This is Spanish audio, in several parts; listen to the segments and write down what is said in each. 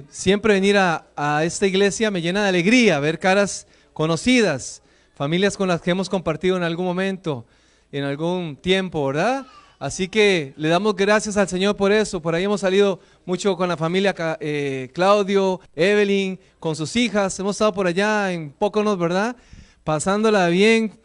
Siempre venir a esta iglesia me llena de alegría, ver caras conocidas, familias con las que hemos compartido en algún momento, en algún tiempo, ¿verdad? Así que le damos gracias al Señor por eso. Por ahí hemos salido mucho con la familia Claudio, Evelyn, con sus hijas. Hemos estado por allá en Poconos, ¿verdad? Pasándola bien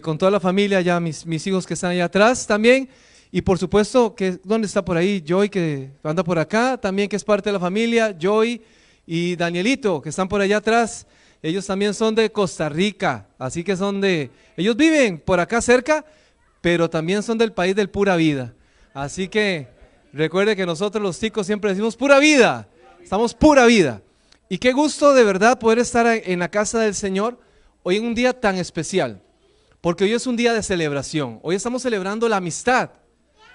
con toda la familia, ya mis hijos que están allá atrás también. Y por supuesto, ¿dónde está por ahí? Joy, que anda por acá, también que es parte de la familia, Joy y Danielito, que están por allá atrás. Ellos también son de Costa Rica, así que ellos viven por acá cerca, pero también son del país del pura vida. Así que recuerde que nosotros los ticos siempre decimos pura vida, estamos pura vida. Y qué gusto de verdad poder estar en la casa del Señor hoy en un día tan especial, porque hoy es un día de celebración. Hoy estamos celebrando la amistad.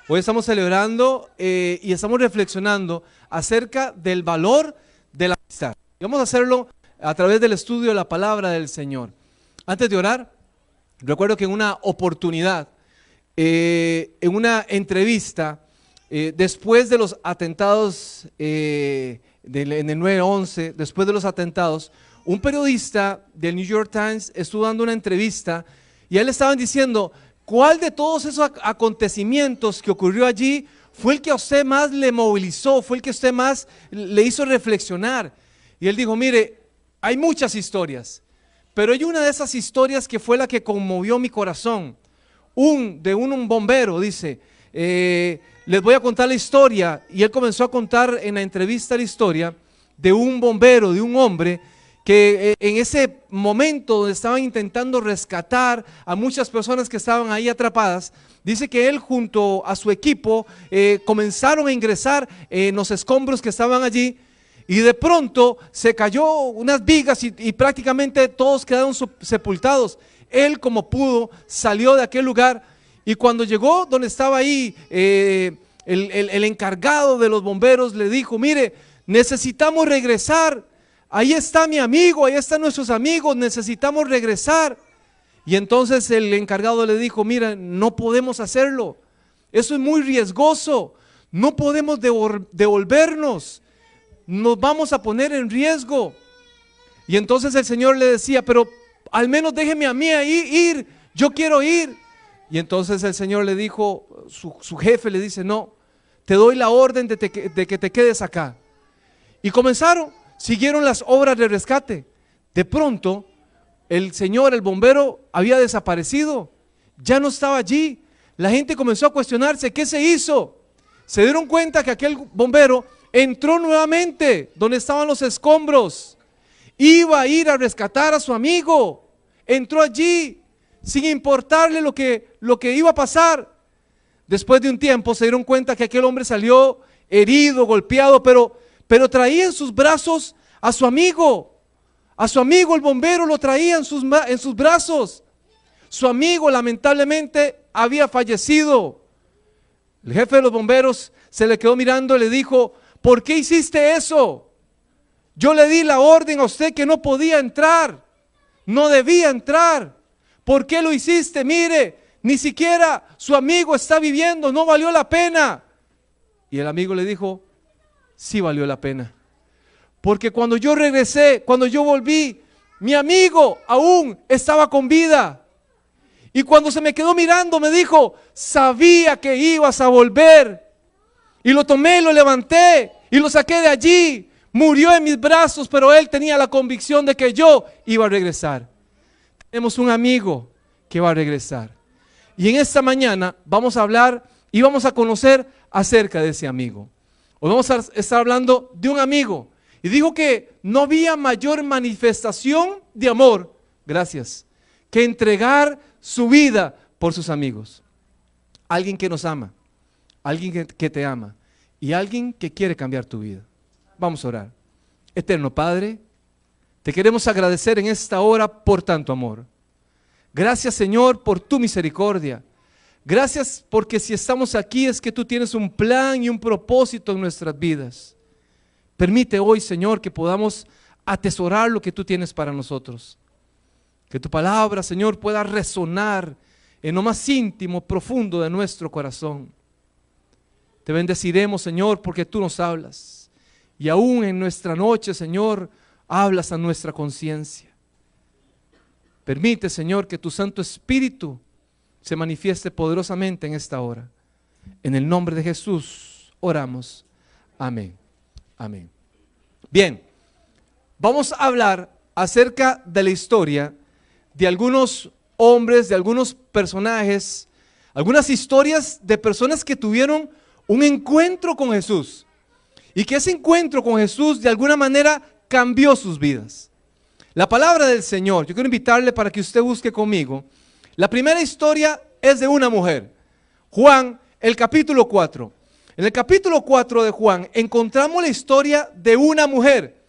Hoy estamos celebrando y estamos reflexionando acerca del valor de la amistad. Y vamos a hacerlo a través del estudio de la palabra del Señor. Antes de orar, recuerdo que en una oportunidad, en una entrevista, después de los atentados en el 9/11, después de los atentados, un periodista del New York Times estuvo dando una entrevista y a él le estaban diciendo: ¿cuál de todos esos acontecimientos que ocurrió allí fue el que a usted más le movilizó, fue el que a usted más le hizo reflexionar? Y él dijo: mire, hay muchas historias, pero hay una de esas historias que fue la que conmovió mi corazón. Un bombero, dice, les voy a contar la historia, y él comenzó a contar en la entrevista la historia de un bombero, de un hombre que en ese momento donde estaban intentando rescatar a muchas personas que estaban ahí atrapadas, dice que él junto a su equipo comenzaron a ingresar en los escombros que estaban allí, y de pronto se cayó unas vigas y prácticamente todos quedaron sepultados. Él, como pudo, salió de aquel lugar, y cuando llegó donde estaba ahí el encargado de los bomberos, le dijo: mire, necesitamos regresar. Ahí está mi amigo, ahí están nuestros amigos, necesitamos regresar. Y entonces el encargado le dijo: mira, no podemos hacerlo, eso es muy riesgoso, no podemos devolvernos, nos vamos a poner en riesgo. Y entonces el Señor le decía: pero al menos déjeme a mí ahí ir, yo quiero ir. Y entonces el Señor le dijo, su jefe le dice: no, te doy la orden de que te quedes acá. Y siguieron las obras de rescate. De pronto, el bombero había desaparecido, ya no estaba allí. La gente comenzó a cuestionarse: ¿qué se hizo? Se dieron cuenta que aquel bombero entró nuevamente donde estaban los escombros, iba a ir a rescatar a su amigo, entró allí sin importarle lo que iba a pasar. Después de un tiempo se dieron cuenta que aquel hombre salió herido, golpeado, pero traía en sus brazos a su amigo. A su amigo el bombero lo traía en sus brazos. Su amigo lamentablemente había fallecido. El jefe de los bomberos se le quedó mirando y le dijo: ¿por qué hiciste eso? Yo le di la orden a usted que no podía entrar, no debía entrar. ¿Por qué lo hiciste? Mire, ni siquiera su amigo está viviendo, no valió la pena. Y el amigo le dijo: sí valió la pena, porque cuando yo regresé, cuando yo volví, mi amigo aún estaba con vida. Y cuando se me quedó mirando me dijo: sabía que ibas a volver. Y lo tomé, lo levanté y lo saqué de allí. Murió en mis brazos, pero él tenía la convicción de que yo iba a regresar. Tenemos un amigo que va a regresar. Y en esta mañana vamos a hablar y vamos a conocer acerca de ese amigo. Hoy vamos a estar hablando de un amigo. Y dijo que no había mayor manifestación de amor, gracias, que entregar su vida por sus amigos. Alguien que nos ama, alguien que te ama y alguien que quiere cambiar tu vida. Vamos a orar. Eterno Padre, te queremos agradecer en esta hora por tanto amor. Gracias, Señor, por tu misericordia. Gracias porque si estamos aquí es que tú tienes un plan y un propósito en nuestras vidas. Permite hoy, Señor, que podamos atesorar lo que tú tienes para nosotros. Que tu palabra, Señor, pueda resonar en lo más íntimo, profundo de nuestro corazón. Te bendeciremos, Señor, porque tú nos hablas. Y aún en nuestra noche, Señor, hablas a nuestra conciencia. Permite, Señor, que tu Santo Espíritu se manifieste poderosamente en esta hora. En el nombre de Jesús oramos. Amén. Amén. Bien, vamos a hablar acerca de la historia de algunos hombres, de algunos personajes, algunas historias de personas que tuvieron un encuentro con Jesús y que ese encuentro con Jesús de alguna manera cambió sus vidas. La palabra del Señor, yo quiero invitarle para que usted busque conmigo. La primera historia es de una mujer. Juan, el capítulo 4. En el capítulo 4 de Juan encontramos la historia de una mujer.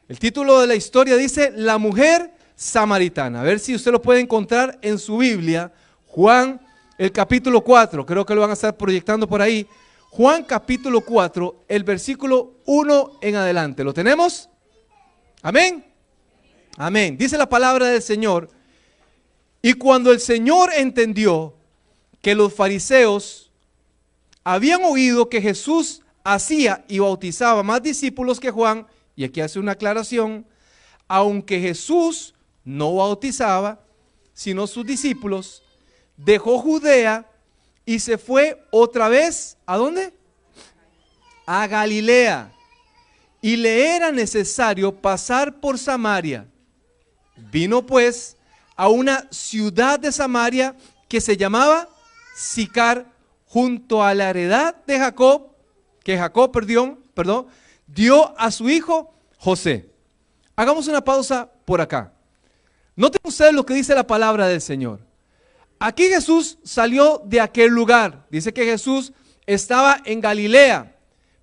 El título de la historia dice La mujer samaritana. A ver si usted lo puede encontrar en su Biblia. Juan, el capítulo 4. Creo que lo van a estar proyectando por ahí. Juan capítulo 4, el versículo 1 en adelante. ¿Lo tenemos? Amén. Amén. Dice la palabra del Señor. Y cuando el Señor entendió que los fariseos habían oído que Jesús hacía y bautizaba más discípulos que Juan, y aquí hace una aclaración, aunque Jesús no bautizaba, sino sus discípulos, dejó Judea y se fue otra vez, ¿a dónde? A Galilea. Y le era necesario pasar por Samaria. Vino pues a una ciudad de Samaria que se llamaba Sicar, junto a la heredad de Jacob, que Jacob, dio a su hijo José. Hagamos una pausa por acá. Noten ustedes lo que dice la palabra del Señor. Aquí Jesús salió de aquel lugar. Dice que Jesús estaba en Galilea,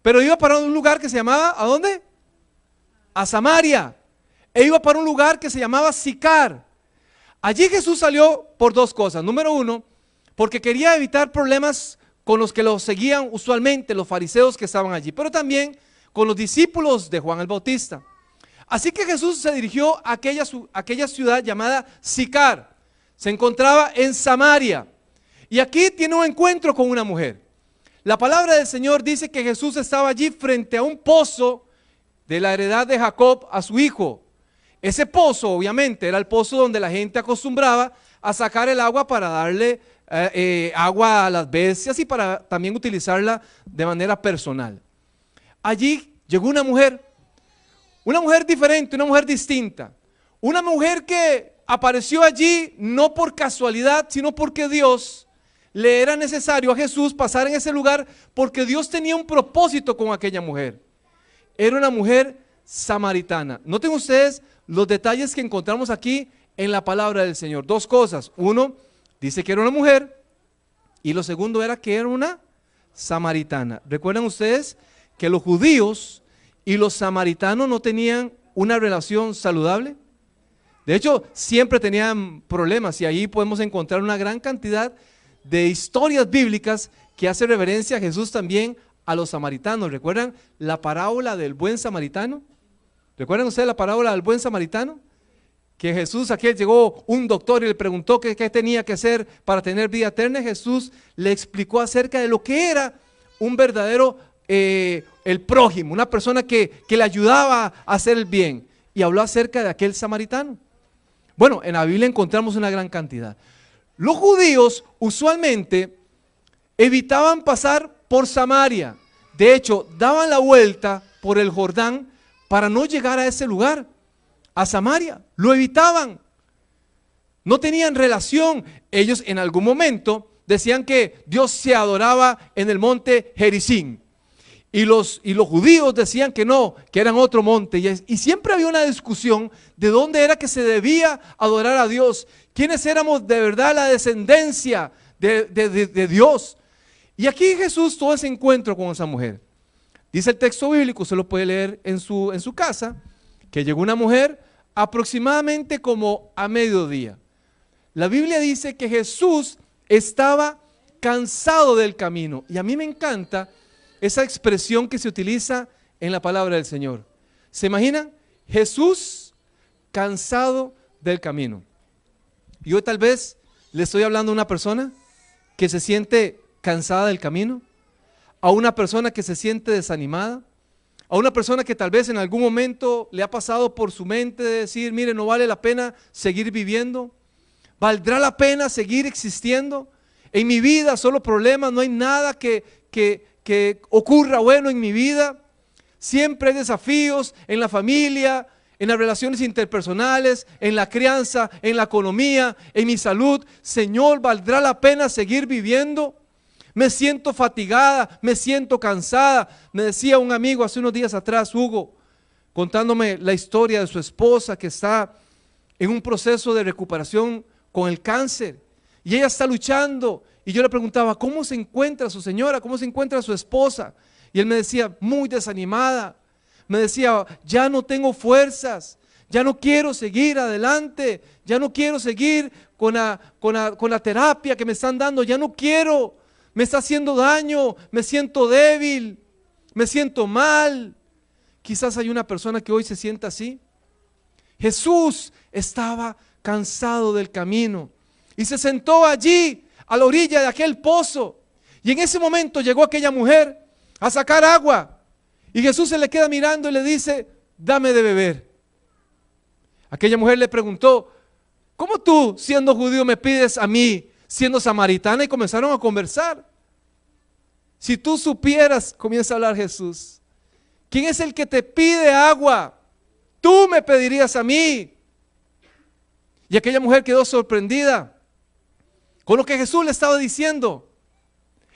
pero iba para un lugar que se llamaba, ¿a dónde? A Samaria. E iba para un lugar que se llamaba Sicar. Allí Jesús salió por dos cosas. Número uno, porque quería evitar problemas con los que lo seguían usualmente los fariseos que estaban allí, pero también con los discípulos de Juan el Bautista. Así que Jesús se dirigió a aquella ciudad llamada Sicar. Se encontraba en Samaria. Y aquí tiene un encuentro con una mujer. La palabra del Señor dice que Jesús estaba allí frente a un pozo de la heredad de Jacob a su hijo. Ese pozo obviamente era el pozo donde la gente acostumbraba a sacar el agua para darle agua a las bestias y para también utilizarla de manera personal. Allí llegó una mujer diferente, una mujer distinta, una mujer que apareció allí no por casualidad, sino porque Dios le era necesario a Jesús pasar en ese lugar, porque Dios tenía un propósito con aquella mujer. Era una mujer samaritana. Noten ustedes los detalles que encontramos aquí en la palabra del Señor. Dos cosas. Uno, dice que era una mujer, y lo segundo era que era una samaritana. ¿Recuerdan ustedes que los judíos y los samaritanos no tenían una relación saludable? De hecho, siempre tenían problemas, y ahí podemos encontrar una gran cantidad de historias bíblicas que hace referencia a Jesús también a los samaritanos. ¿Recuerdan la parábola del buen samaritano? ¿Recuerdan ustedes la parábola del buen samaritano? Que Jesús, aquí llegó un doctor y le preguntó qué tenía que hacer para tener vida eterna. Jesús le explicó acerca de lo que era un verdadero el prójimo, una persona que le ayudaba a hacer el bien, y habló acerca de aquel samaritano. Bueno, en la Biblia encontramos una gran cantidad. Los judíos usualmente evitaban pasar por Samaria. De hecho, daban la vuelta por el Jordán para no llegar a ese lugar, a Samaria. Lo evitaban. No tenían relación. Ellos en algún momento decían que Dios se adoraba en el monte Gerizim. Y los judíos decían que no, que eran otro monte. Y siempre había una discusión de dónde era que se debía adorar a Dios. ¿Quiénes éramos de verdad la descendencia de Dios? Y aquí Jesús tuvo ese encuentro con esa mujer. Dice el texto bíblico, usted lo puede leer en su casa, que llegó una mujer aproximadamente como a mediodía. La Biblia dice que Jesús estaba cansado del camino. Y a mí me encanta esa expresión que se utiliza en la palabra del Señor. ¿Se imaginan? Jesús cansado del camino. Y hoy tal vez le estoy hablando a una persona que se siente cansada del camino, a una persona que se siente desanimada, A una persona que tal vez en algún momento le ha pasado por su mente de decir, mire, no vale la pena seguir viviendo. ¿Valdrá la pena seguir existiendo? En mi vida solo problemas, no hay nada que ocurra bueno en mi vida. Siempre hay desafíos en la familia, en las relaciones interpersonales, en la crianza, en la economía, en mi salud. Señor, ¿valdrá la pena seguir viviendo? Me siento fatigada, me siento cansada. Me decía un amigo hace unos días atrás, Hugo, contándome la historia de su esposa que está en un proceso de recuperación con el cáncer. Y ella está luchando. Y yo le preguntaba, ¿cómo se encuentra su señora? ¿Cómo se encuentra su esposa? Y él me decía, muy desanimada. Me decía, ya no tengo fuerzas. Ya no quiero seguir adelante. Ya no quiero seguir con la terapia que me están dando. Ya no quiero. Me está haciendo daño. Me siento débil. Me siento mal. Quizás hay una persona que hoy se sienta así. Jesús estaba cansado del camino y se sentó allí a la orilla de aquel pozo, y en ese momento llegó aquella mujer a sacar agua, y Jesús se le queda mirando y le dice, dame de beber. Aquella mujer le preguntó, ¿cómo tú, siendo judío, me pides a mí, siendo samaritana? Y comenzaron a conversar. Si tú supieras, comienza a hablar Jesús, ¿quién es el que te pide agua? Tú me pedirías a mí. Y aquella mujer quedó sorprendida con lo que Jesús le estaba diciendo.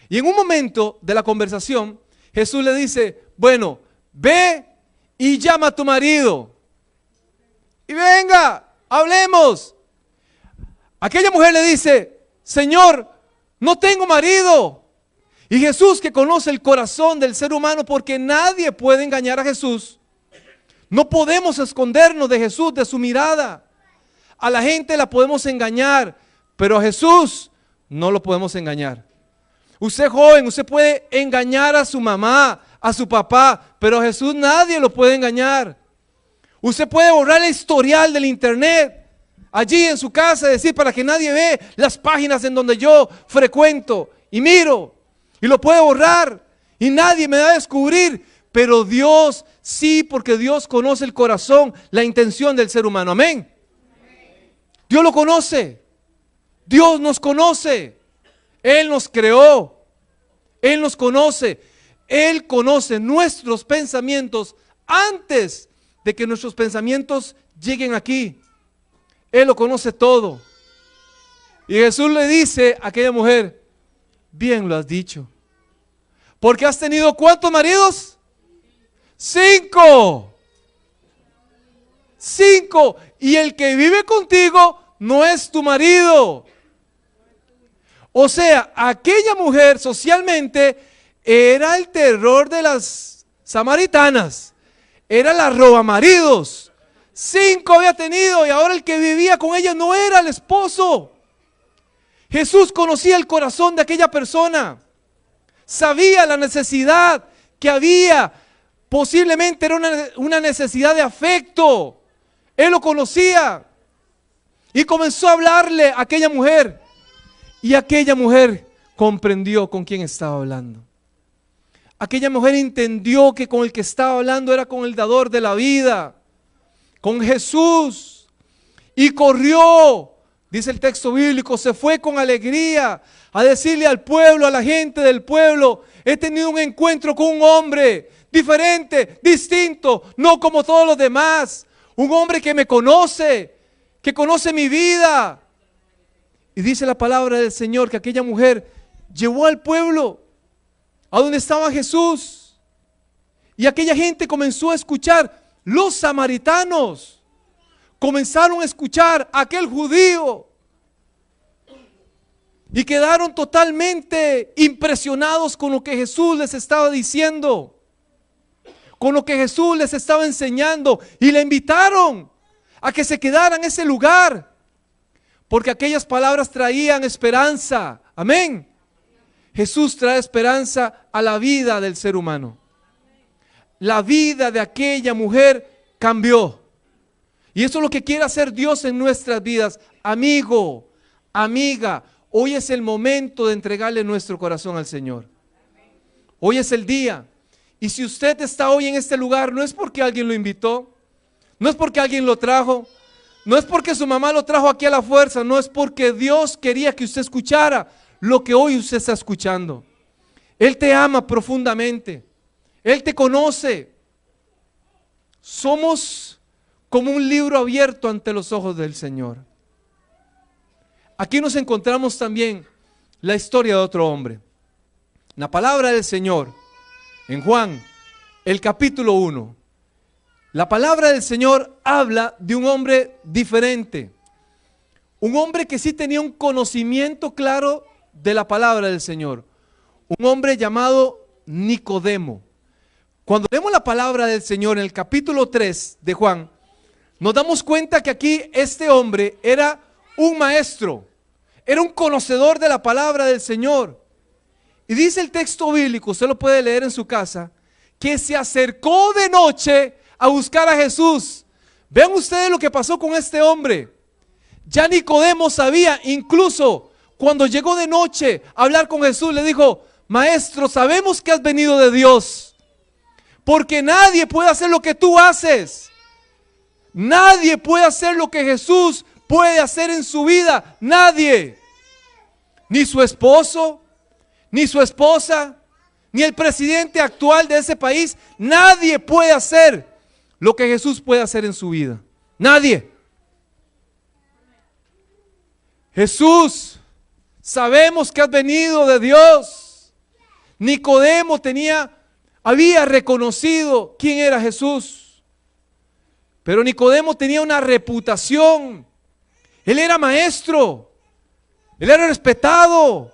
Y en un momento de la conversación, Jesús le dice, bueno, ve y llama a tu marido. Y venga, hablemos. Aquella mujer le dice, Señor, no tengo marido. Y Jesús, que conoce el corazón del ser humano, porque nadie puede engañar a Jesús. No podemos escondernos de Jesús, de su mirada. A la gente la podemos engañar, pero a Jesús no lo podemos engañar. Usted joven, usted puede engañar a su mamá, a su papá, pero a Jesús nadie lo puede engañar. Usted puede borrar el historial del internet allí en su casa, decir para que nadie ve las páginas en donde yo frecuento y miro, y lo puede borrar y nadie me va a descubrir, pero Dios sí, porque Dios conoce el corazón, la intención del ser humano. Amén. Dios lo conoce, Dios nos conoce, Él nos creó, Él nos conoce, Él conoce nuestros pensamientos antes de que nuestros pensamientos lleguen aquí. Él lo conoce todo. Y Jesús le dice a aquella mujer, bien lo has dicho, porque has tenido ¿cuántos maridos? 5. 5. Y el que vive contigo no es tu marido. O sea, aquella mujer socialmente era el terror de las samaritanas. Era la robamaridos. 5 había tenido y ahora el que vivía con ella no era el esposo. Jesús conocía el corazón de aquella persona. Sabía la necesidad que había. Posiblemente era una necesidad de afecto. Él lo conocía. Y comenzó a hablarle a aquella mujer. Y aquella mujer comprendió con quién estaba hablando. Aquella mujer entendió que con el que estaba hablando era con el dador de la vida, con Jesús. Y corrió, dice el texto bíblico, se fue con alegría a decirle al pueblo, a la gente del pueblo, he tenido un encuentro con un hombre diferente, distinto, no como todos los demás. Un hombre que me conoce, que conoce mi vida. Y dice la palabra del Señor que aquella mujer llevó al pueblo a donde estaba Jesús. Y aquella gente comenzó a escuchar, los samaritanos comenzaron a escuchar a aquel judío. Y quedaron totalmente impresionados con lo que Jesús les estaba diciendo, con lo que Jesús les estaba enseñando. Y le invitaron a que se quedara en ese lugar, porque aquellas palabras traían esperanza. Amén. Jesús trae esperanza a la vida del ser humano. La vida de aquella mujer cambió. Y eso es lo que quiere hacer Dios en nuestras vidas. Amigo, amiga, hoy es el momento de entregarle nuestro corazón al Señor. Hoy es el día. Y si usted está hoy en este lugar, no es porque alguien lo invitó, no es porque alguien lo trajo, no es porque su mamá lo trajo aquí a la fuerza, no es porque Dios quería que usted escuchara lo que hoy usted está escuchando. Él te ama profundamente, Él te conoce. Somos como un libro abierto ante los ojos del Señor. Aquí nos encontramos también la historia de otro hombre. La palabra del Señor en Juan, el capítulo 1. La palabra del Señor habla de un hombre diferente. Un hombre que sí tenía un conocimiento claro de la palabra del Señor. Un hombre llamado Nicodemo. Cuando leemos la palabra del Señor en el capítulo 3 de Juan, nos damos cuenta que aquí este hombre era un maestro, era un conocedor de la palabra del Señor. Y dice el texto bíblico, usted lo puede leer en su casa, que se acercó de noche a buscar a Jesús. Vean ustedes lo que pasó con este hombre. Ya Nicodemo sabía, incluso cuando llegó de noche a hablar con Jesús, le dijo: maestro, sabemos que has venido de Dios, porque nadie puede hacer lo que tú haces. Nadie puede hacer lo que Jesús puede hacer en su vida. Nadie. Ni su esposo, ni su esposa, ni el presidente actual de ese país. Nadie puede hacer lo que Jesús puede hacer en su vida. Nadie. Jesús, sabemos que has venido de Dios. Nicodemo había reconocido quién era Jesús. Pero Nicodemo tenía una reputación. Él era maestro. Él era respetado.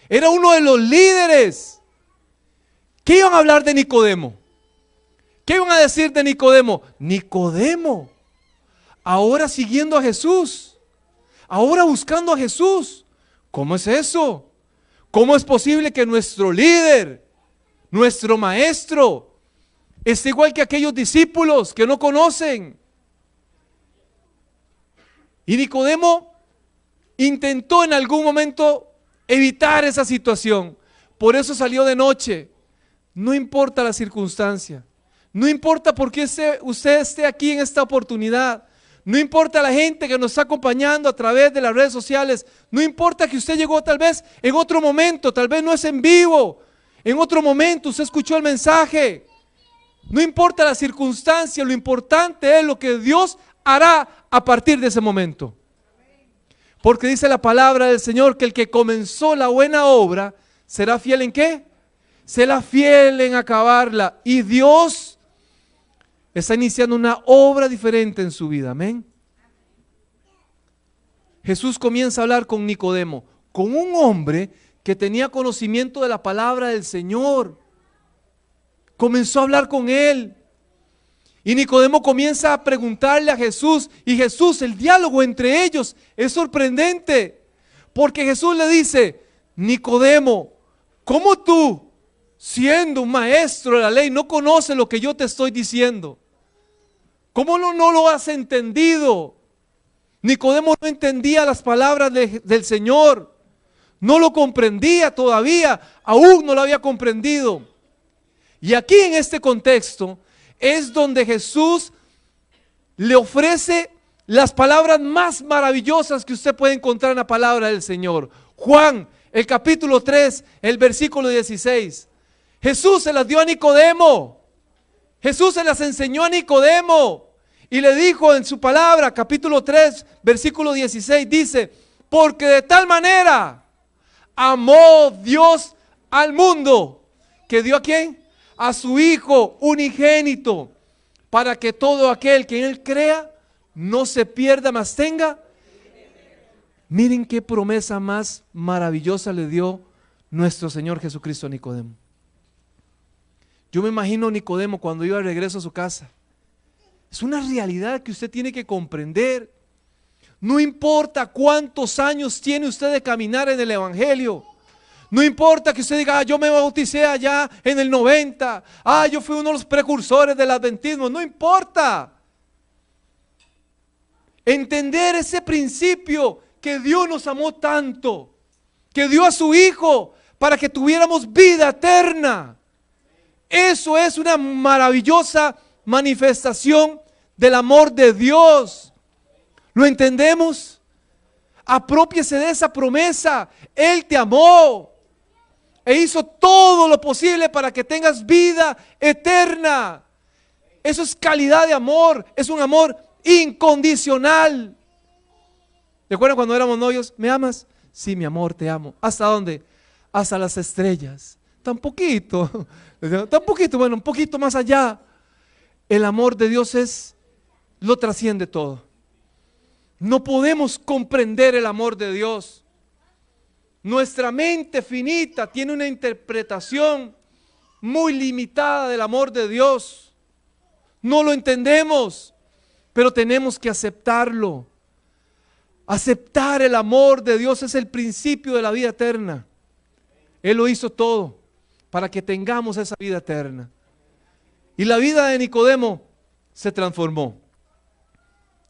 Era uno de los líderes. ¿Qué iban a hablar de Nicodemo? ¿Qué iban a decir de Nicodemo? Nicodemo, ahora siguiendo a Jesús, ahora buscando a Jesús. ¿Cómo es eso? ¿Cómo es posible que nuestro líder, nuestro maestro, esté igual que aquellos discípulos que no conocen? Y Nicodemo intentó en algún momento evitar esa situación. Por eso salió de noche. No importa la circunstancia. No importa por qué usted esté aquí en esta oportunidad. No importa la gente que nos está acompañando a través de las redes sociales. No importa que usted llegó tal vez en otro momento. Tal vez no es en vivo. En otro momento usted escuchó el mensaje. No importa la circunstancia. Lo importante es lo que Dios hará a partir de ese momento. Porque dice la palabra del Señor que el que comenzó la buena obra será fiel ¿en qué? Será fiel en acabarla. Y Dios está iniciando una obra diferente en su vida. Amén. Jesús comienza a hablar con Nicodemo, con un hombre que tenía conocimiento de la palabra del Señor. Comenzó a hablar con él. Y Nicodemo comienza a preguntarle a Jesús. Y Jesús, el diálogo entre ellos es sorprendente. Porque Jesús le dice: Nicodemo, ¿cómo tú, siendo un maestro de la ley, no conoces lo que yo te estoy diciendo? ¿Cómo no lo has entendido? Nicodemo no entendía las palabras del Señor. No lo comprendía todavía. Aún no lo había comprendido. Y aquí en este contexto es donde Jesús le ofrece las palabras más maravillosas que usted puede encontrar en la palabra del Señor. Juan, el capítulo 3, el versículo 16. Jesús se las dio a Nicodemo. Jesús se las enseñó a Nicodemo. Y le dijo en su palabra, capítulo 3, versículo 16, dice: porque de tal manera amó Dios al mundo, que dio ¿a quién? A su Hijo unigénito, para que todo aquel que en Él crea no se pierda, mas tenga. Miren qué promesa más maravillosa le dio nuestro Señor Jesucristo a Nicodemo. Yo me imagino a Nicodemo cuando iba de regreso a su casa. Es una realidad que usted tiene que comprender. No importa cuántos años tiene usted de caminar en el Evangelio. No importa que usted diga: yo me bauticé allá en el 90. Yo fui uno de los precursores del adventismo. No importa. Entender ese principio, que Dios nos amó tanto, que dio a su Hijo para que tuviéramos vida eterna. Eso es una maravillosa manifestación del amor de Dios. ¿Lo entendemos? Aprópiese de esa promesa. Él te amó e hizo todo lo posible para que tengas vida eterna. Eso es calidad de amor. Es un amor incondicional. ¿Recuerdan cuando éramos novios? ¿Me amas? Sí, mi amor, te amo. ¿Hasta dónde? Hasta las estrellas. Tan poquito. Tan poquito, bueno, un poquito más allá. El amor de Dios lo trasciende todo. No podemos comprender el amor de Dios. Nuestra mente finita tiene una interpretación muy limitada del amor de Dios. No lo entendemos, pero tenemos que aceptarlo. Aceptar el amor de Dios es el principio de la vida eterna. Él lo hizo todo para que tengamos esa vida eterna. Y la vida de Nicodemo se transformó.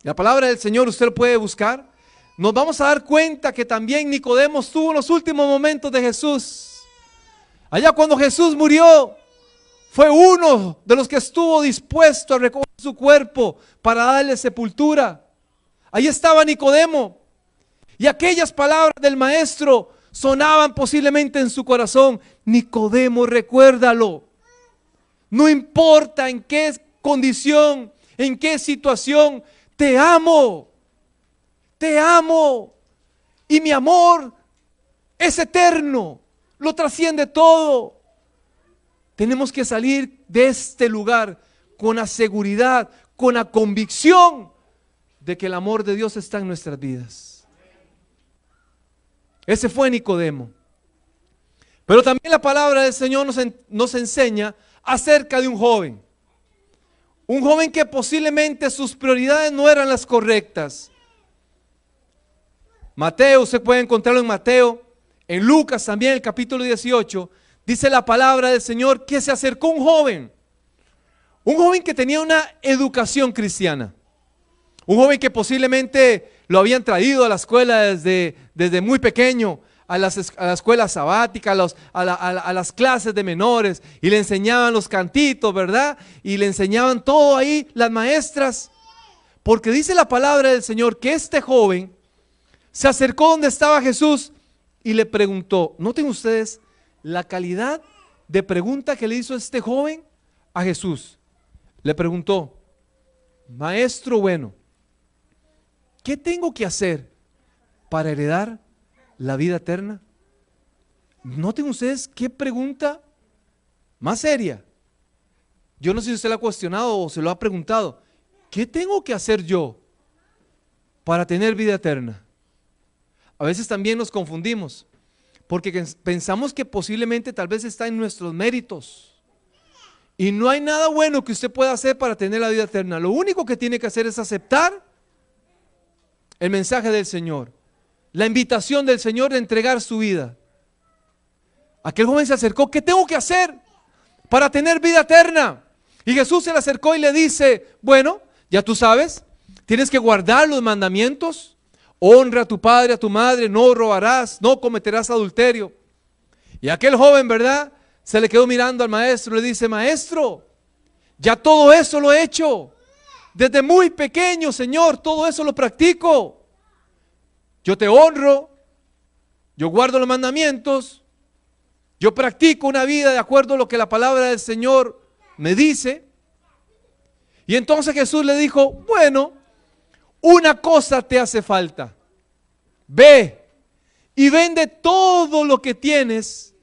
La palabra del Señor usted lo puede buscar. Nos vamos a dar cuenta que también Nicodemo estuvo en los últimos momentos de Jesús. Allá cuando Jesús murió, fue uno de los que estuvo dispuesto a recoger su cuerpo para darle sepultura. Ahí estaba Nicodemo. Y aquellas palabras del maestro sonaban posiblemente en su corazón. Nicodemo, recuérdalo. No importa en qué condición, en qué situación, te amo. Te amo. Y mi amor es eterno. Lo trasciende todo. Tenemos que salir de este lugar con la seguridad, con la convicción de que el amor de Dios está en nuestras vidas. Ese fue Nicodemo. Pero también la palabra del Señor nos enseña acerca de un joven. Un joven que posiblemente sus prioridades no eran las correctas. Mateo, usted puede encontrarlo en Mateo, en Lucas también, el capítulo 18, dice la palabra del Señor que se acercó un joven que tenía una educación cristiana. Un joven que posiblemente lo habían traído a la escuela desde muy pequeño, a la escuela sabática, a las clases de menores, y le enseñaban los cantitos, ¿verdad? Y le enseñaban todo ahí las maestras, porque dice la palabra del Señor que este joven se acercó donde estaba Jesús y le preguntó. Noten ustedes la calidad de pregunta que le hizo este joven a Jesús. Le preguntó: maestro bueno, ¿qué tengo que hacer para heredar la vida eterna? Noten ustedes qué pregunta más seria. Yo no sé si usted la ha cuestionado o se lo ha preguntado. ¿Qué tengo que hacer yo para tener vida eterna? A veces también nos confundimos porque pensamos que posiblemente tal vez está en nuestros méritos. Y no hay nada bueno que usted pueda hacer para tener la vida eterna. Lo único que tiene que hacer es aceptar el mensaje del Señor, la invitación del Señor de entregar su vida. Aquel joven se acercó: ¿qué tengo que hacer para tener vida eterna? Y Jesús se le acercó y le dice: bueno, ya tú sabes, tienes que guardar los mandamientos. Honra a tu padre, a tu madre, no robarás, no cometerás adulterio. Y aquel joven, ¿verdad?, se le quedó mirando al maestro y le dice: maestro, ya todo eso lo he hecho. Desde muy pequeño, Señor, todo eso lo practico. Yo te honro, yo guardo los mandamientos, yo practico una vida de acuerdo a lo que la palabra del Señor me dice. Y entonces Jesús le dijo: bueno, una cosa te hace falta. Ve y vende todo lo que tienes,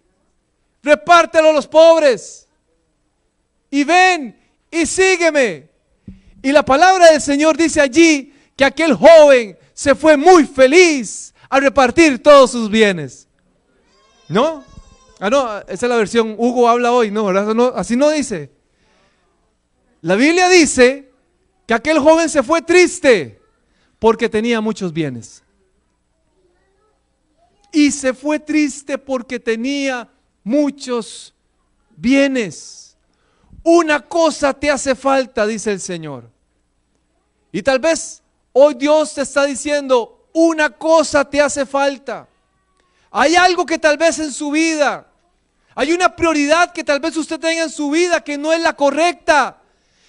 repártelo a los pobres y ven y sígueme. Y la palabra del Señor dice allí que aquel joven se fue muy feliz a repartir todos sus bienes. ¿No? No, esa es la versión Hugo habla hoy, no, ¿verdad? No, así no dice. La Biblia dice que aquel joven se fue triste porque tenía muchos bienes. Y se fue triste porque tenía muchos bienes. Una cosa te hace falta, dice el Señor. Y tal vez hoy Dios te está diciendo: una cosa te hace falta. Hay algo que tal vez en su vida Hay una prioridad que tal vez usted tenga en su vida que no es la correcta,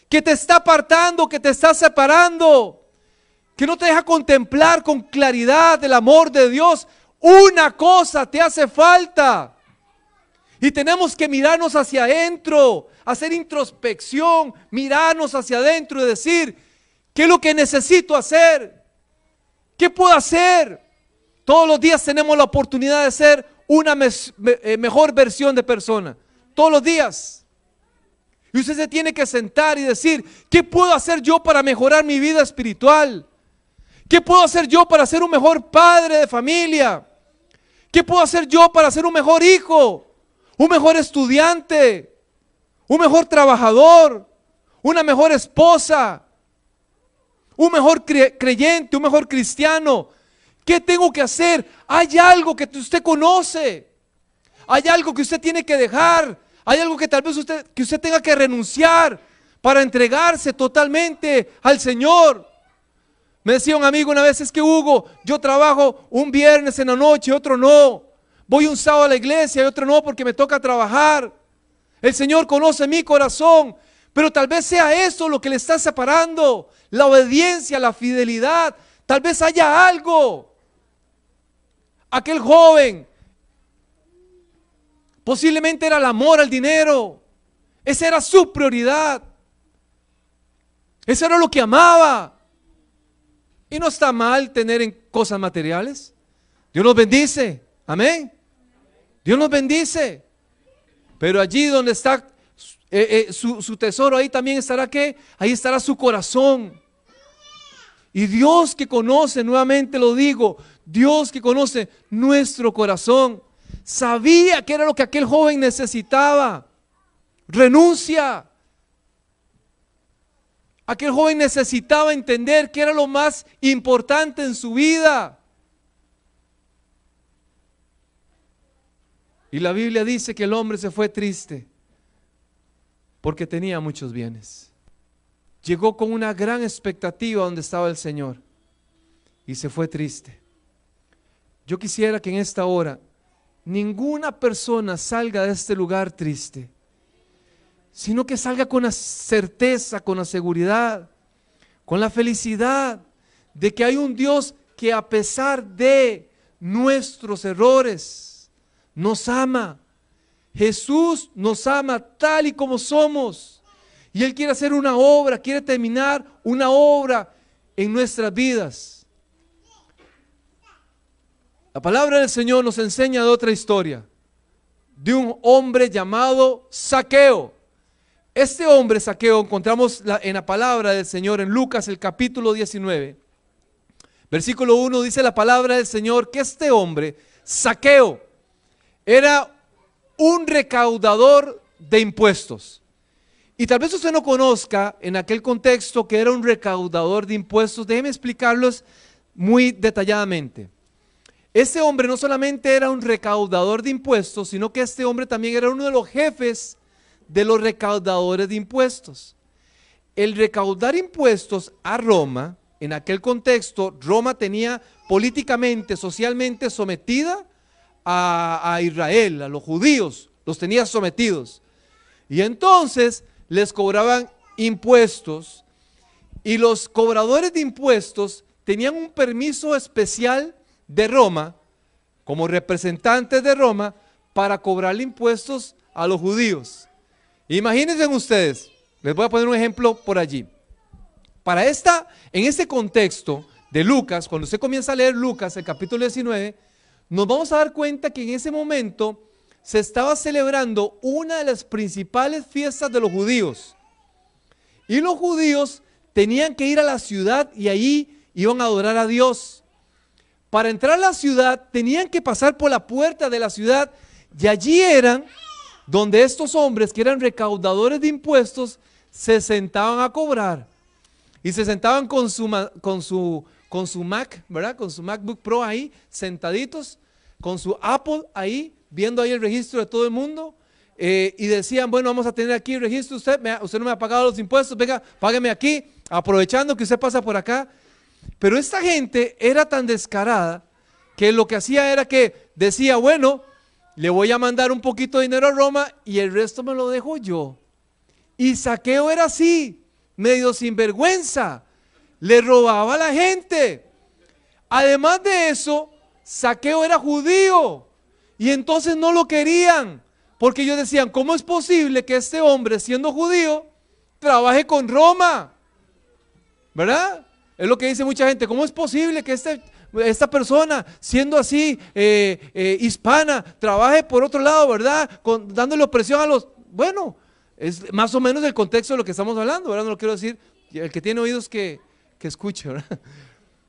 que te está apartando, que te está separando, que no te deja contemplar con claridad el amor de Dios. Una cosa te hace falta. Y tenemos que mirarnos hacia adentro, hacer introspección, mirarnos hacia adentro y decir, ¿qué es lo que necesito hacer? ¿Qué puedo hacer? Todos los días tenemos la oportunidad de ser una mejor versión de persona. Todos los días. Y usted se tiene que sentar y decir, ¿qué puedo hacer yo para mejorar mi vida espiritual? ¿Qué puedo hacer yo para ser un mejor padre de familia? ¿Qué puedo hacer yo para ser un mejor hijo? Un mejor estudiante, un mejor trabajador, una mejor esposa, un mejor creyente, un mejor cristiano. ¿Qué tengo que hacer? Hay algo que usted conoce, hay algo que usted tiene que dejar, hay algo que tal vez usted tenga que renunciar para entregarse totalmente al Señor. Me decía un amigo una vez, es que Hugo, yo trabajo un viernes en la noche, otro no. Voy un sábado a la iglesia y otro no porque me toca trabajar. El Señor conoce mi corazón, pero tal vez sea eso lo que le está separando, la obediencia, la fidelidad. Tal vez haya algo. Aquel joven, posiblemente era el amor al dinero. Esa era su prioridad. Eso era lo que amaba. Y no está mal tener en cosas materiales. Dios nos bendice. Amén. Dios nos bendice. Pero allí donde está su tesoro, ahí también estará ¿qué? Ahí estará su corazón. Y Dios que conoce, nuevamente lo digo, Dios que conoce nuestro corazón, sabía que era lo que aquel joven necesitaba. Renuncia. Aquel joven necesitaba entender que era lo más importante en su vida. Y la Biblia dice que el hombre se fue triste porque tenía muchos bienes. Llegó con una gran expectativa donde estaba el Señor y se fue triste. Yo quisiera que en esta hora ninguna persona salga de este lugar triste, sino que salga con la certeza, con la seguridad, con la felicidad de que hay un Dios que a pesar de nuestros errores nos ama. Jesús nos ama tal y como somos. Y Él quiere hacer una obra, quiere terminar una obra en nuestras vidas. La palabra del Señor nos enseña de otra historia, de un hombre llamado Zaqueo. Este hombre, Zaqueo, encontramos en la palabra del Señor en Lucas, el capítulo 19. Versículo 1 dice la palabra del Señor que este hombre, Zaqueo, era un recaudador de impuestos. Y tal vez usted no conozca en aquel contexto que era un recaudador de impuestos. Déjeme explicarlos muy detalladamente. Este hombre no solamente era un recaudador de impuestos, sino que este hombre también era uno de los jefes de los recaudadores de impuestos. El recaudar impuestos a Roma, en aquel contexto, Roma tenía políticamente, socialmente sometida a Israel, a los judíos, los tenía sometidos. Y entonces les cobraban impuestos, y los cobradores de impuestos tenían un permiso especial de Roma, como representantes de Roma, para cobrarle impuestos a los judíos. Imagínense ustedes, les voy a poner un ejemplo por allí. En este contexto de Lucas, cuando usted comienza a leer Lucas, el capítulo 19, nos vamos a dar cuenta que en ese momento se estaba celebrando una de las principales fiestas de los judíos. Y los judíos tenían que ir a la ciudad y ahí iban a adorar a Dios. Para entrar a la ciudad tenían que pasar por la puerta de la ciudad y allí eran donde estos hombres que eran recaudadores de impuestos se sentaban a cobrar. Y se sentaban con su Mac, ¿verdad? Con su MacBook Pro ahí, sentaditos, con su Apple ahí, viendo ahí el registro de todo el mundo. Y decían, bueno, vamos a tener aquí el registro, usted no me ha pagado los impuestos, venga, págueme aquí, aprovechando que usted pasa por acá. Pero esta gente era tan descarada que lo que hacía era que decía, bueno, le voy a mandar un poquito de dinero a Roma y el resto me lo dejo yo. Y Zaqueo era así, medio sinvergüenza, le robaba a la gente. Además de eso, Zaqueo era judío y entonces no lo querían, porque ellos decían, ¿cómo es posible que este hombre, siendo judío, trabaje con Roma? ¿Verdad? Es lo que dice mucha gente, ¿cómo es posible que esta persona, siendo así hispana, trabaje por otro lado, ¿verdad? Dándole opresión a los... Bueno, es más o menos el contexto de lo que estamos hablando, ¿verdad? No lo quiero decir, el que tiene oídos que escuche, ¿verdad?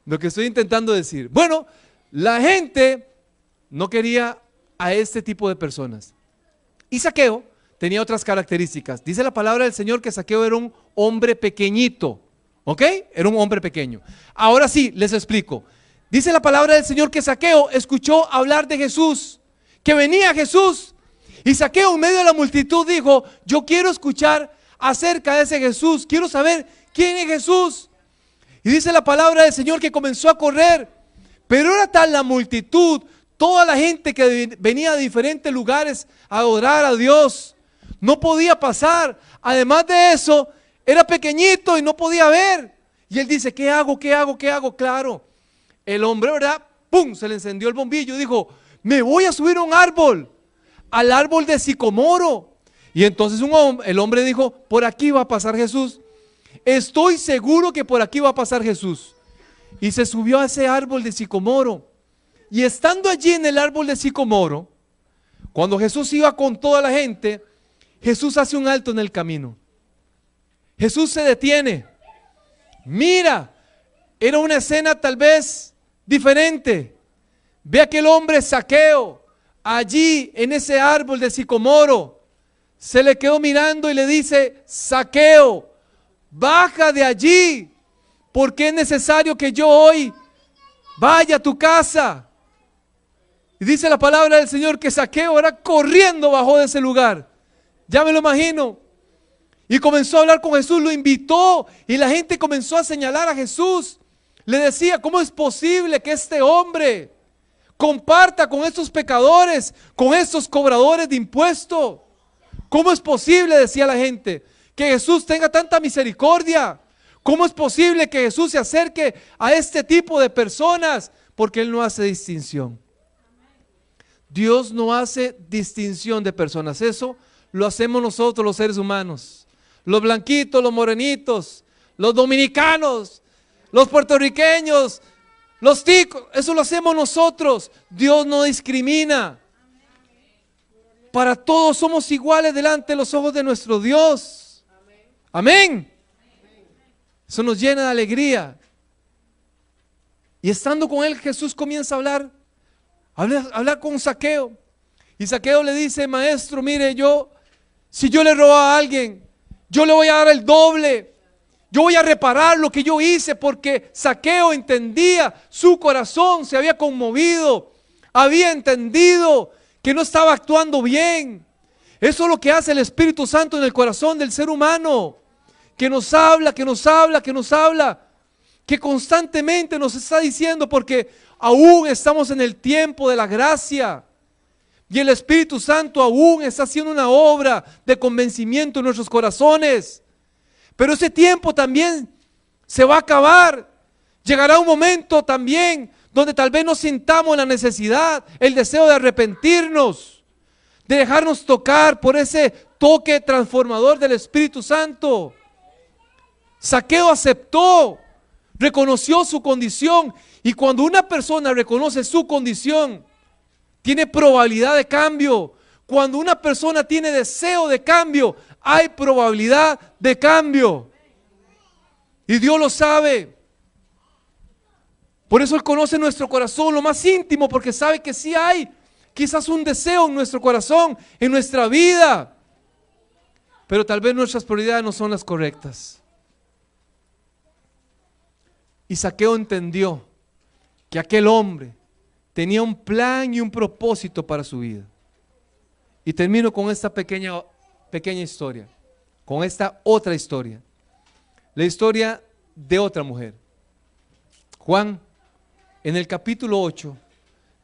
Lo que estoy intentando decir. Bueno, la gente no quería a este tipo de personas. Y Zaqueo tenía otras características. Dice la palabra del Señor que Zaqueo era un hombre pequeñito, ¿ok? Era un hombre pequeño. Ahora sí, les explico. Dice la palabra del Señor que Zaqueo escuchó hablar de Jesús, que venía Jesús. Y Zaqueo en medio de la multitud dijo, yo quiero escuchar acerca de ese Jesús, quiero saber quién es Jesús. Y dice la palabra del Señor que comenzó a correr, pero era tal la multitud, toda la gente que venía de diferentes lugares a adorar a Dios, no podía pasar. Además de eso, era pequeñito y no podía ver. Y él dice, ¿qué hago? ¿Qué hago? ¿Qué hago? Claro, el hombre, ¿verdad? ¡Pum! Se le encendió el bombillo y dijo, me voy a subir a un árbol, al árbol de sicomoro. Y entonces el hombre dijo, por aquí va a pasar Jesús. Estoy seguro que por aquí va a pasar Jesús. Y se subió a ese árbol de sicomoro. Y estando allí en el árbol de sicomoro, cuando Jesús iba con toda la gente, Jesús hace un alto en el camino. Jesús se detiene. Mira, era una escena tal vez diferente. Ve a aquel hombre Zaqueo allí en ese árbol de sicomoro. Se le quedó mirando y le dice, Zaqueo, baja de allí, porque es necesario que yo hoy vaya a tu casa. Y dice la palabra del Señor que Zaqueo ahora corriendo bajó de ese lugar. Ya me lo imagino. Y comenzó a hablar con Jesús, lo invitó y la gente comenzó a señalar a Jesús. Le decía, ¿cómo es posible que este hombre comparta con estos pecadores, con estos cobradores de impuestos? ¿Cómo es posible, decía la gente, que Jesús tenga tanta misericordia? ¿Cómo es posible que Jesús se acerque a este tipo de personas? Porque Él no hace distinción. Dios no hace distinción de personas. Eso lo hacemos nosotros los seres humanos. Los blanquitos, los morenitos, los dominicanos, los puertorriqueños, los ticos. Eso lo hacemos nosotros. Dios no discrimina. Para todos somos iguales delante de los ojos de nuestro Dios. Amén. Eso nos llena de alegría. Y estando con él, Jesús comienza a hablar con Zaqueo. Y Zaqueo le dice, maestro, mire, si yo le robo a alguien, yo le voy a dar el doble. Yo voy a reparar lo que yo hice, porque Zaqueo entendía, su corazón se había conmovido, había entendido que no estaba actuando bien. Eso es lo que hace el Espíritu Santo en el corazón del ser humano, que nos habla, que nos habla, que nos habla, que constantemente nos está diciendo, porque aún estamos en el tiempo de la gracia y el Espíritu Santo aún está haciendo una obra de convencimiento en nuestros corazones. Pero ese tiempo también se va a acabar. Llegará un momento también donde tal vez nos sintamos la necesidad, el deseo de arrepentirnos, de dejarnos tocar por ese toque transformador del Espíritu Santo. Zaqueo aceptó, reconoció su condición, y cuando una persona reconoce su condición, tiene probabilidad de cambio. Cuando una persona tiene deseo de cambio, hay probabilidad de cambio. Y Dios lo sabe. Por eso Él conoce nuestro corazón, lo más íntimo, porque sabe que sí hay quizás un deseo en nuestro corazón, en nuestra vida. Pero tal vez nuestras prioridades no son las correctas. Y Zaqueo entendió que aquel hombre tenía un plan y un propósito para su vida. Y termino con esta pequeña historia, con esta otra historia. La historia de otra mujer. Juan, en el capítulo 8,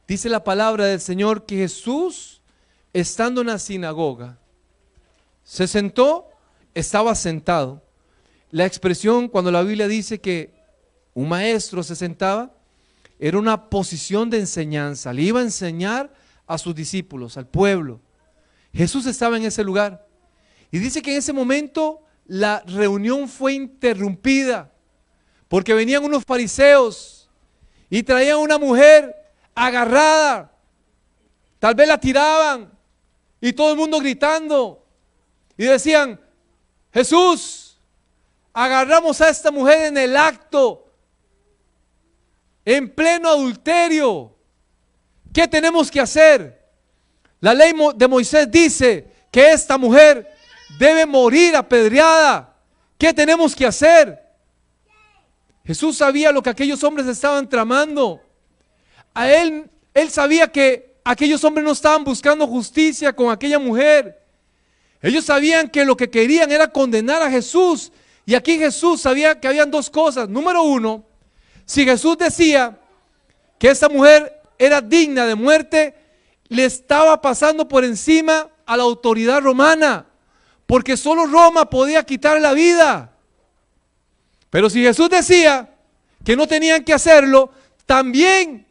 dice la palabra del Señor que Jesús estando en la sinagoga, se sentó, estaba sentado. La expresión cuando la Biblia dice que un maestro se sentaba, era una posición de enseñanza, le iba a enseñar a sus discípulos, al pueblo. Jesús estaba en ese lugar y dice que en ese momento la reunión fue interrumpida porque venían unos fariseos y traían una mujer agarrada, tal vez la tiraban y todo el mundo gritando y decían: Jesús, agarramos a esta mujer en el acto, en pleno adulterio, ¿qué tenemos que hacer? La ley de Moisés dice que esta mujer debe morir apedreada. ¿Qué tenemos que hacer? Jesús sabía lo que aquellos hombres estaban tramando. Él sabía que aquellos hombres no estaban buscando justicia con aquella mujer. Ellos sabían que lo que querían era condenar a Jesús. Y aquí Jesús sabía que habían dos cosas. Número uno, si Jesús decía que esa mujer era digna de muerte, le estaba pasando por encima a la autoridad romana, porque solo Roma podía quitar la vida. Pero si Jesús decía que no tenían que hacerlo, también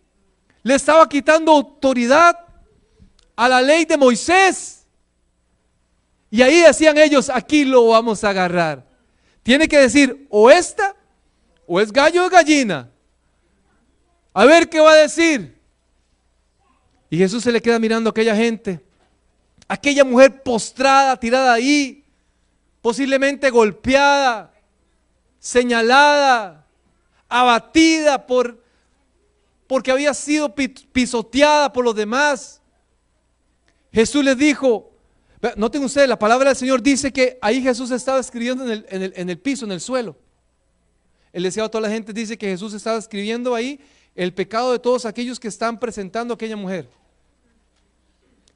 le estaba quitando autoridad a la ley de Moisés. Y ahí decían ellos: aquí lo vamos a agarrar. Tiene que decir o esta, o es gallo o gallina. A ver qué va a decir. Y Jesús se le queda mirando a aquella gente, aquella mujer postrada, tirada ahí, posiblemente golpeada, señalada, abatida porque había sido pisoteada por los demás. Jesús les dijo, noten ustedes, la palabra del Señor dice que ahí Jesús estaba escribiendo en el piso, en el suelo. Él decía a toda la gente, dice que Jesús estaba escribiendo ahí el pecado de todos aquellos que están presentando a aquella mujer.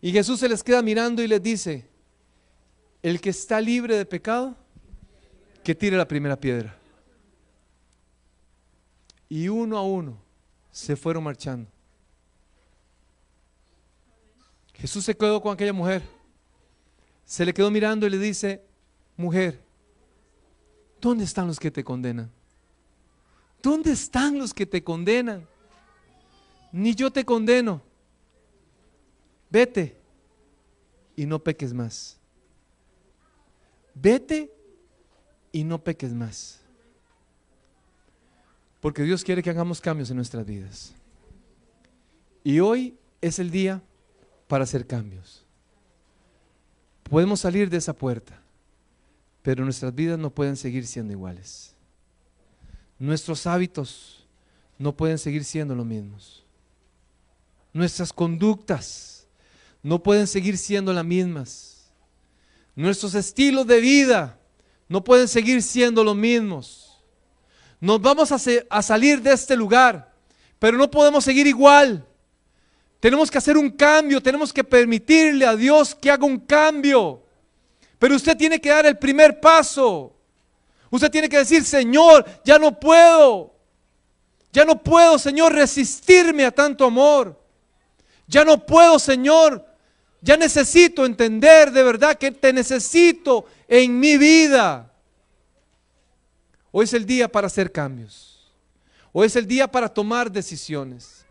Y Jesús se les queda mirando y les dice: el que está libre de pecado, que tire la primera piedra. Y uno a uno se fueron marchando. Jesús se quedó con aquella mujer, se le quedó mirando y le dice: mujer, ¿dónde están los que te condenan? ¿Dónde están los que te condenan? Ni yo te condeno. Vete y no peques más. Vete y no peques más. Porque Dios quiere que hagamos cambios en nuestras vidas. Y hoy es el día para hacer cambios. Podemos salir de esa puerta, pero nuestras vidas no pueden seguir siendo iguales. Nuestros hábitos no pueden seguir siendo los mismos. Nuestras conductas no pueden seguir siendo las mismas. Nuestros estilos de vida no pueden seguir siendo los mismos. Nos vamos a salir de este lugar, pero no podemos seguir igual. Tenemos que hacer un cambio, tenemos que permitirle a Dios que haga un cambio. Pero usted tiene que dar el primer paso. Usted tiene que decir: Señor, ya no puedo, Señor, resistirme a tanto amor. Ya no puedo, Señor, ya necesito entender de verdad que te necesito en mi vida. Hoy es el día para hacer cambios. Hoy es el día para tomar decisiones.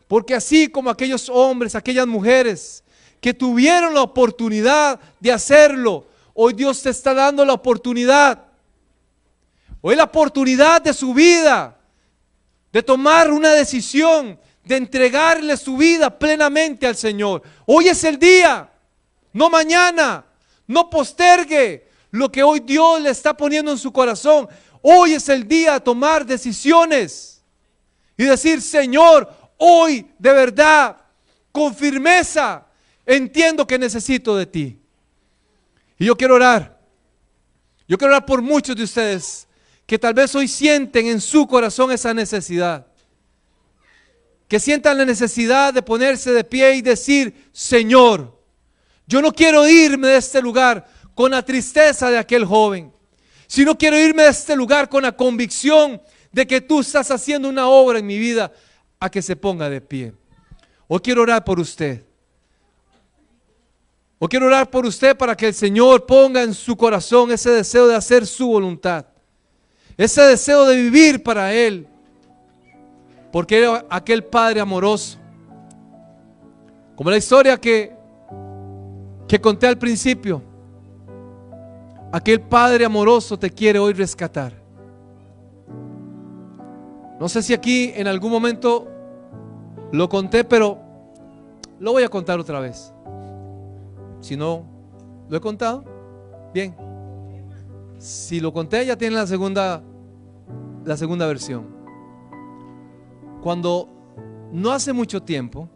Porque así como aquellos hombres, aquellas mujeres que tuvieron la oportunidad de hacerlo, hoy Dios te está dando la oportunidad. Hoy la oportunidad de su vida, de tomar una decisión, de entregarle su vida plenamente al Señor. Hoy es el día, no mañana. No postergue lo que hoy Dios le está poniendo en su corazón. Hoy es el día de tomar decisiones y decir: Señor, hoy de verdad, con firmeza, entiendo que necesito de ti. Y yo quiero orar. Yo quiero orar por muchos de ustedes que tal vez hoy sienten en su corazón esa necesidad. Que sientan la necesidad de ponerse de pie y decir: Señor, yo no quiero irme de este lugar con la tristeza de aquel joven, sino quiero irme de este lugar con la convicción de que tú estás haciendo una obra en mi vida, a que se ponga de pie. Hoy quiero orar por usted. O quiero orar por usted para que el Señor ponga en su corazón ese deseo de hacer su voluntad, ese deseo de vivir para Él, porque era aquel Padre amoroso. Como la historia que conté al principio, aquel Padre amoroso te quiere hoy rescatar. No sé si aquí en algún momento lo conté, pero lo voy a contar otra vez. Si no lo he contado, bien. Si lo conté, ya tiene la segunda versión. Cuando no hace mucho tiempo,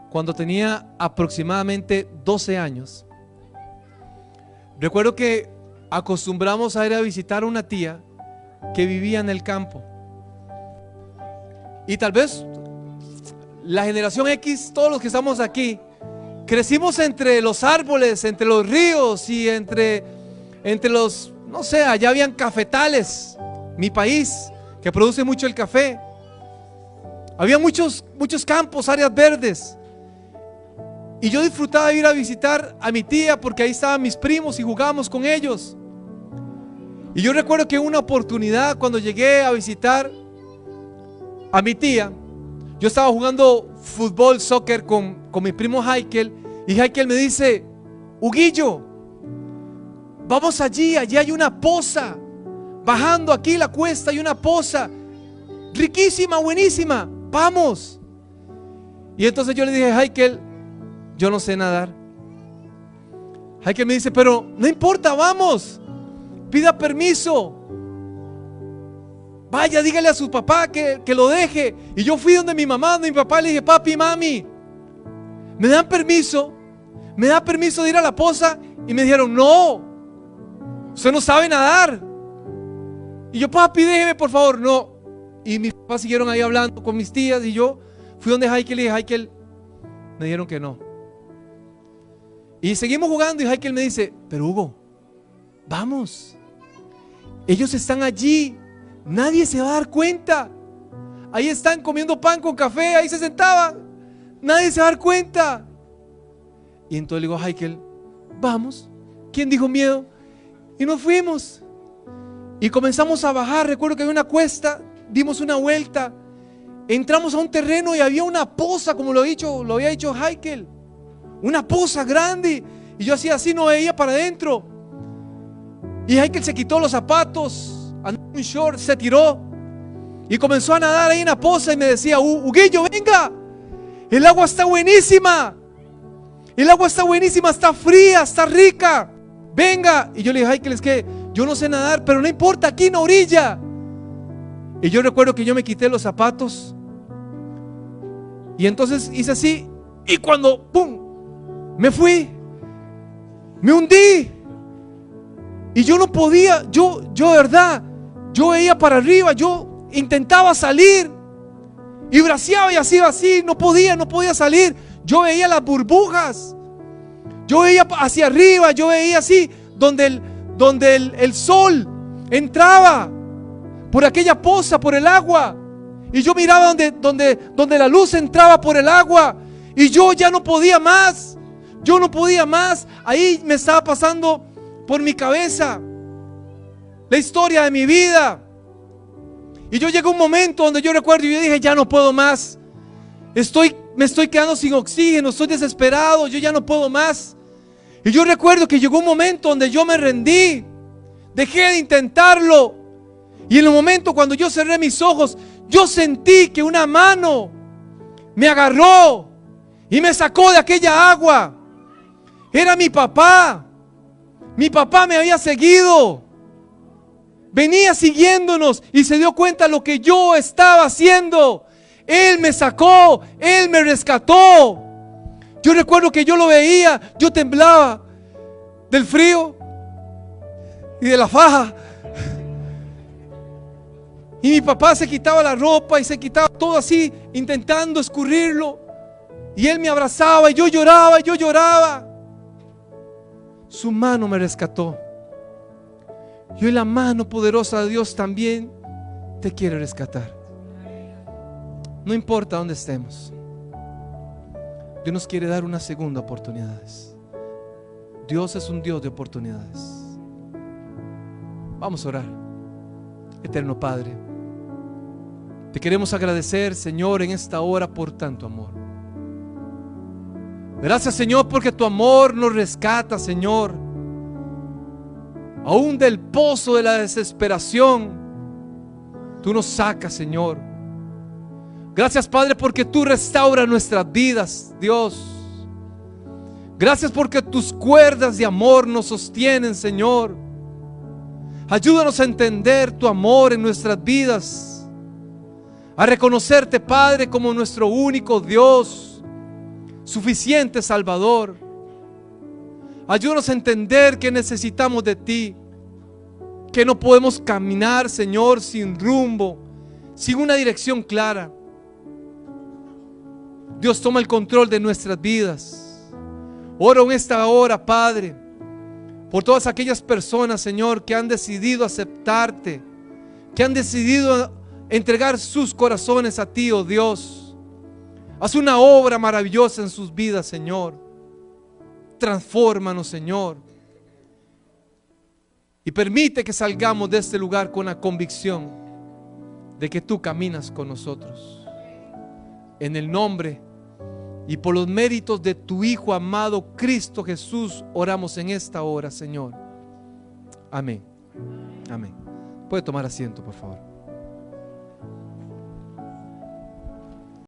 cuando tenía aproximadamente 12 años, recuerdo que acostumbramos a ir a visitar a una tía que vivía en el campo. Y tal vez la generación X, todos los que estamos aquí, crecimos entre los árboles, entre los ríos y entre los, no sé, allá habían cafetales, mi país, que produce mucho el café. Había muchos campos, áreas verdes. Y yo disfrutaba de ir a visitar a mi tía porque ahí estaban mis primos y jugábamos con ellos. Y yo recuerdo que una oportunidad cuando llegué a visitar a mi tía, yo estaba jugando fútbol, soccer con mi primo Heikel, y Heikel me dice: Huguillo, vamos allí hay una poza, bajando aquí la cuesta hay una poza, riquísima, buenísima, vamos. Y entonces yo le dije: Heikel, yo no sé nadar. Heikel me dice: pero no importa, vamos, pida permiso. Vaya, dígale a su papá que lo deje. Y yo fui donde mi mamá, donde mi papá, le dije: papi, mami, ¿me dan permiso? ¿Me da permiso de ir a la poza? Y me dijeron: no, usted no sabe nadar. Y yo: papi, déjeme por favor. No. Y mis papás siguieron ahí hablando con mis tías. Y yo fui donde Heikel y le dije: Heikel, me dijeron que no. Y seguimos jugando y Heikel me dice: pero Hugo, vamos, ellos están allí, nadie se va a dar cuenta. Ahí están comiendo pan con café, ahí se sentaban, nadie se va a dar cuenta. Y entonces le digo a Heikel: vamos. ¿Quién dijo miedo? Y nos fuimos y comenzamos a bajar. Recuerdo que había una cuesta, dimos una vuelta, entramos a un terreno y había una poza, como lo había dicho Heikel, una poza grande. Y yo hacía así, no veía para adentro. Y Heikel se quitó los zapatos, andaba en un short, se tiró y comenzó a nadar ahí en la poza y me decía: Huguillo, venga, el agua está buenísima, el agua está buenísima, está fría, está rica, venga. Y yo le dije: Heikel, es que yo no sé nadar, pero no importa, aquí en la orilla. Y yo recuerdo que yo me quité los zapatos y entonces hice así, y cuando ¡pum!, me fui, me hundí. Y yo no podía, yo de verdad, yo veía para arriba, yo intentaba salir y braceaba y hacía así, no podía salir. Yo veía las burbujas, yo veía hacia arriba, yo veía así donde el sol entraba por aquella poza, por el agua, y yo miraba donde la luz entraba por el agua, y yo ya no podía más. Yo no podía más. Ahí me estaba pasando por mi cabeza la historia de mi vida. Y yo llegué a un momento donde yo recuerdo y yo dije: ya no puedo más. Me estoy quedando sin oxígeno, estoy desesperado, yo ya no puedo más. Y yo recuerdo que llegó un momento donde yo me rendí, dejé de intentarlo. Y en el momento cuando yo cerré mis ojos, yo sentí que una mano me agarró y me sacó de aquella agua. Era mi papá. Mi papá me había seguido, venía siguiéndonos y se dio cuenta de lo que yo estaba haciendo. Él me sacó, Él me rescató. Yo recuerdo que yo lo veía, yo temblaba del frío y de la faja. Y mi papá se quitaba la ropa y se quitaba todo así, intentando escurrirlo. Y él me abrazaba y yo lloraba, y yo lloraba. Su mano me rescató. Y hoy la mano poderosa de Dios también te quiere rescatar. No importa dónde estemos, Dios nos quiere dar una segunda oportunidad. Dios es un Dios de oportunidades. Vamos a orar. Eterno Padre, te queremos agradecer, Señor, en esta hora por tanto amor. Gracias, Señor, porque tu amor nos rescata, Señor, aún del pozo de la desesperación. Tú nos sacas, Señor. Gracias, Padre, porque tú restauras nuestras vidas, Dios. Gracias porque tus cuerdas de amor nos sostienen, Señor. Ayúdanos a entender tu amor en nuestras vidas, a reconocerte, Padre, como nuestro único Dios, suficiente Salvador. Ayúdanos a entender que necesitamos de ti, que no podemos caminar, Señor, sin rumbo, sin una dirección clara. Dios, toma el control de nuestras vidas. Oro en esta hora, Padre, por todas aquellas personas, Señor, que han decidido aceptarte, que han decidido entregar sus corazones a ti, oh Dios. Haz una obra maravillosa en sus vidas, Señor. Transfórmanos, Señor. Y permite que salgamos de este lugar con la convicción de que tú caminas con nosotros. En el nombre y por los méritos de tu Hijo amado Cristo Jesús, oramos en esta hora, Señor. Amén. Amén. Puede tomar asiento, por favor.